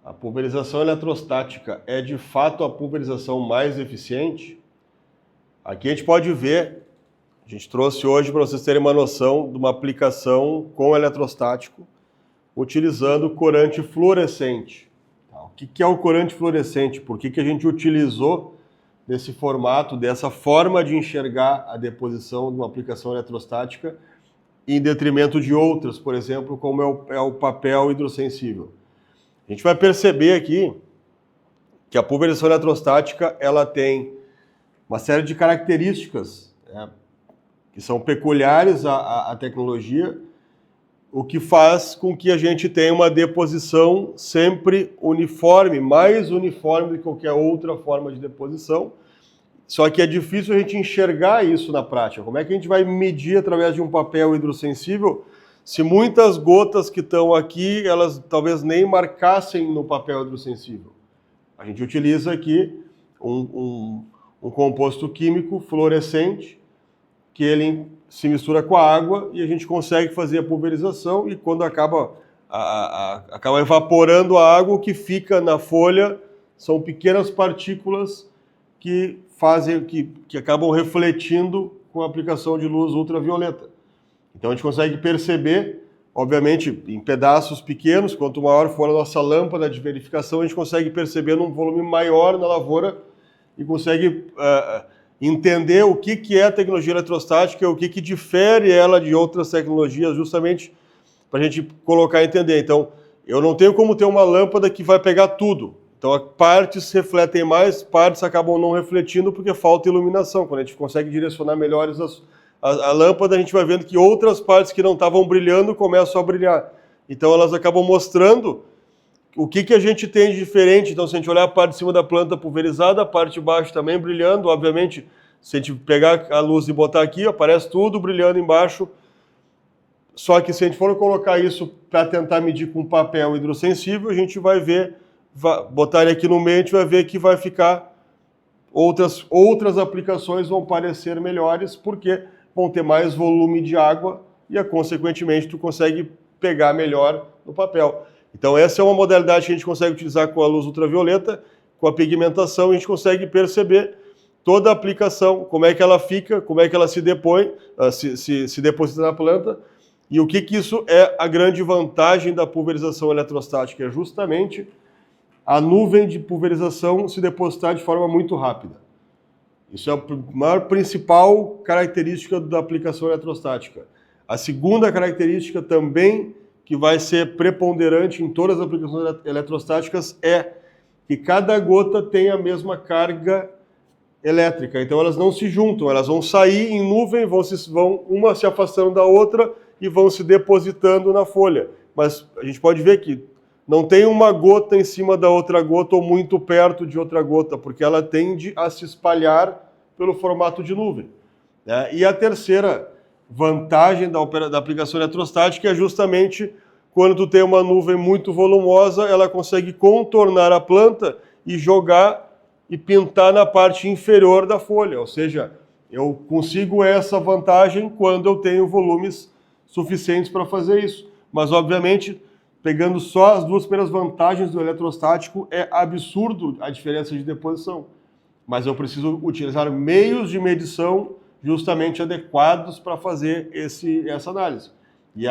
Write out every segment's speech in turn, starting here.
A pulverização eletrostática é de fato a pulverização mais eficiente? Aqui a gente pode ver, a gente trouxe hoje para vocês terem uma noção de uma aplicação com eletrostático utilizando corante fluorescente. O que é o corante fluorescente? Por que a gente utilizou desse formato, dessa forma de enxergar a deposição de uma aplicação eletrostática em detrimento de outras, por exemplo, como é o papel hidrossensível? A gente vai perceber aqui que a pulverização eletrostática ela tem uma série de características, né, que são peculiares à tecnologia, o que faz com que a gente tenha uma deposição sempre uniforme, mais uniforme do que qualquer outra forma de deposição. Só que é difícil a gente enxergar isso na prática. Como é que a gente vai medir através de um papel hidrossensível se muitas gotas que estão aqui, elas talvez nem marcassem no papel hidrossensível? A gente utiliza aqui um composto químico fluorescente, que ele se mistura com a água e a gente consegue fazer a pulverização, e quando acaba evaporando a água, o que fica na folha são pequenas partículas que acabam refletindo com a aplicação de luz ultravioleta. Então a gente consegue perceber, obviamente, em pedaços pequenos, quanto maior for a nossa lâmpada de verificação, a gente consegue perceber num volume maior na lavoura e consegue entender o que é a tecnologia eletrostática, o que difere ela de outras tecnologias, justamente para a gente colocar e entender. Então, eu não tenho como ter uma lâmpada que vai pegar tudo. Então, partes refletem mais, partes acabam não refletindo porque falta iluminação. Quando a gente consegue direcionar melhores a lâmpada, a gente vai vendo que outras partes que não estavam brilhando começam a brilhar. Então, elas acabam mostrando o que a gente tem de diferente. Então, se a gente olhar a parte de cima da planta pulverizada, a parte de baixo também brilhando, obviamente, se a gente pegar a luz e botar aqui, aparece tudo brilhando embaixo. Só que se a gente for colocar isso para tentar medir com papel hidrossensível, a gente vai ver, botar ele aqui no meio, a gente vai ver que vai ficar, outras aplicações vão parecer melhores, porque vão ter mais volume de água e, consequentemente, tu consegue pegar melhor no papel. Então essa é uma modalidade que a gente consegue utilizar com a luz ultravioleta, com a pigmentação, a gente consegue perceber toda a aplicação, como é que ela fica, como é que ela se depõe, se deposita na planta, e o que isso é a grande vantagem da pulverização eletrostática, é justamente a nuvem de pulverização se depositar de forma muito rápida. Isso é a maior principal característica da aplicação eletrostática. A segunda característica também, que vai ser preponderante em todas as aplicações eletrostáticas, é que cada gota tem a mesma carga elétrica. Então elas não se juntam, elas vão sair em nuvem, vão uma se afastando da outra e vão se depositando na folha. Mas a gente pode ver que não tem uma gota em cima da outra gota ou muito perto de outra gota, porque ela tende a se espalhar pelo formato de nuvem. E a terceira vantagem da aplicação eletrostática é justamente quando tu tem uma nuvem muito volumosa, ela consegue contornar a planta e jogar e pintar na parte inferior da folha. Ou seja, eu consigo essa vantagem quando eu tenho volumes suficientes para fazer isso. Mas, obviamente, pegando só as duas primeiras vantagens do eletrostático, é absurdo a diferença de deposição. Mas eu preciso utilizar meios de medição justamente adequados para fazer essa análise. E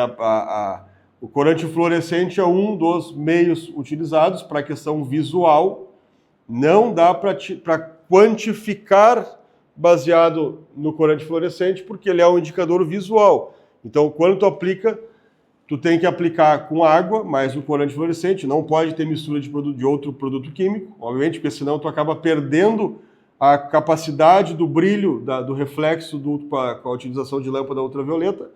o corante fluorescente é um dos meios utilizados para a questão visual. Não dá para quantificar baseado no corante fluorescente, porque ele é um indicador visual. Então, quando tu aplica, tu tem que aplicar com água, mais o corante fluorescente, não pode ter mistura de outro produto químico, obviamente, porque senão tu acaba perdendo a capacidade do brilho, do reflexo com a utilização de lâmpada ultravioleta.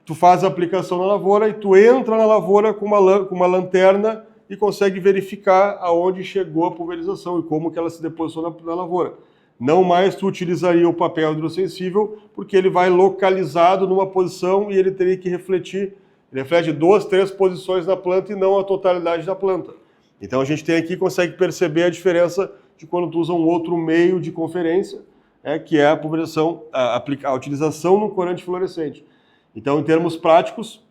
Tu faz a aplicação na lavoura e tu entra na lavoura com uma lanterna e consegue verificar aonde chegou a pulverização e como que ela se depositou na lavoura. Não mais tu utilizaria o papel hidrossensível, porque ele vai localizado numa posição e ele teria que refletir. Ele reflete 2, 3 posições na planta e não a totalidade da planta. Então a gente tem aqui, consegue perceber a diferença de quando tu usa um outro meio de conferência, que é a pulverização, a utilização no corante fluorescente. Então, em termos práticos,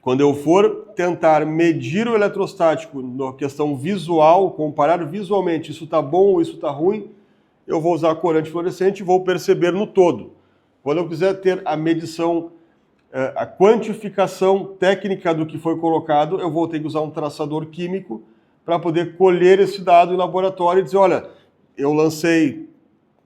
Quando eu for tentar medir o eletrostático na questão visual, comparar visualmente, isso está bom ou isso está ruim, eu vou usar corante fluorescente e vou perceber no todo. Quando eu quiser ter a medição, a quantificação técnica do que foi colocado, eu vou ter que usar um traçador químico para poder colher esse dado em laboratório e dizer, olha, eu lancei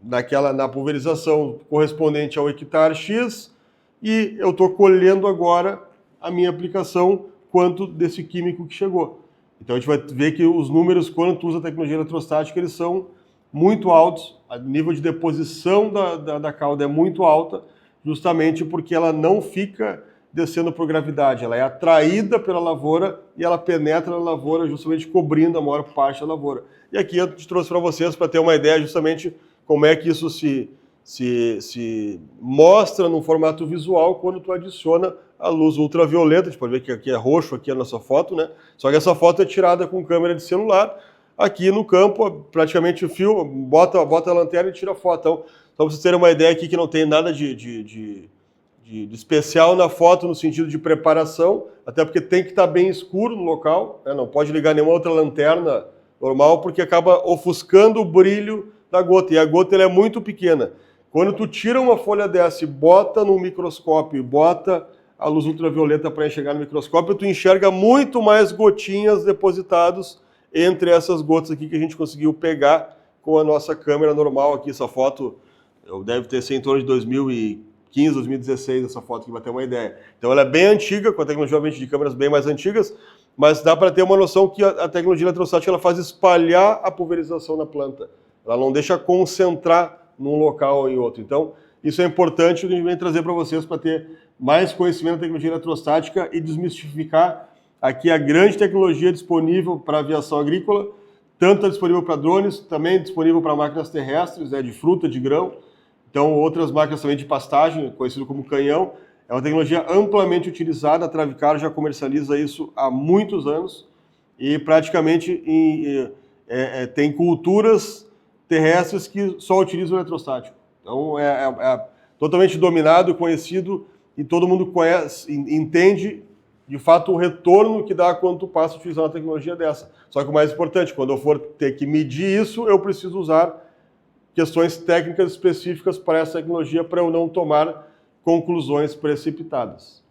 na pulverização correspondente ao hectare X e eu estou colhendo agora a minha aplicação quanto desse químico que chegou. Então a gente vai ver que os números, quando tu usa a tecnologia eletrostática, eles são muito altos, o nível de deposição da cauda é muito alta, justamente porque ela não fica descendo por gravidade, ela é atraída pela lavoura e ela penetra na lavoura, justamente cobrindo a maior parte da lavoura. E aqui eu te trouxe para vocês, para ter uma ideia justamente como é que isso se mostra no formato visual quando tu adiciona a luz ultravioleta. A gente pode ver que aqui é roxo, aqui é a nossa foto, né? Só que essa foto é tirada com câmera de celular. Aqui no campo, praticamente o fio, bota a lanterna e tira a foto. Então, só para vocês terem uma ideia aqui que não tem nada de especial na foto no sentido de preparação, até porque tem que estar bem escuro no local, né? Não pode ligar nenhuma outra lanterna normal, porque acaba ofuscando o brilho da gota, e a gota ela é muito pequena. Quando tu tira uma folha dessa e bota no microscópio, bota a luz ultravioleta para enxergar no microscópio, tu enxerga muito mais gotinhas depositadas entre essas gotas aqui que a gente conseguiu pegar com a nossa câmera normal aqui. Essa foto deve ter sido em torno de 2015, 2016, essa foto aqui, para ter uma ideia. Então ela é bem antiga, com a tecnologia obviamente de câmeras bem mais antigas, mas dá para ter uma noção que a tecnologia eletrostática ela faz espalhar a pulverização na planta. Ela não deixa concentrar num local ou em outro. Então, isso é importante que a gente vem trazer para vocês para ter mais conhecimento da tecnologia eletrostática e desmistificar aqui a grande tecnologia disponível para a aviação agrícola, tanto disponível para drones, também disponível para máquinas terrestres, de fruta, de grão, então outras máquinas também de pastagem, conhecido como canhão. É uma tecnologia amplamente utilizada, a Travicar já comercializa isso há muitos anos e praticamente tem culturas terrestres que só utilizam o eletrostático. Então é totalmente dominado, conhecido e todo mundo conhece, entende de fato o retorno que dá quando tu passa a utilizar uma tecnologia dessa. Só que o mais importante, quando eu for ter que medir isso, eu preciso usar questões técnicas específicas para essa tecnologia para eu não tomar conclusões precipitadas.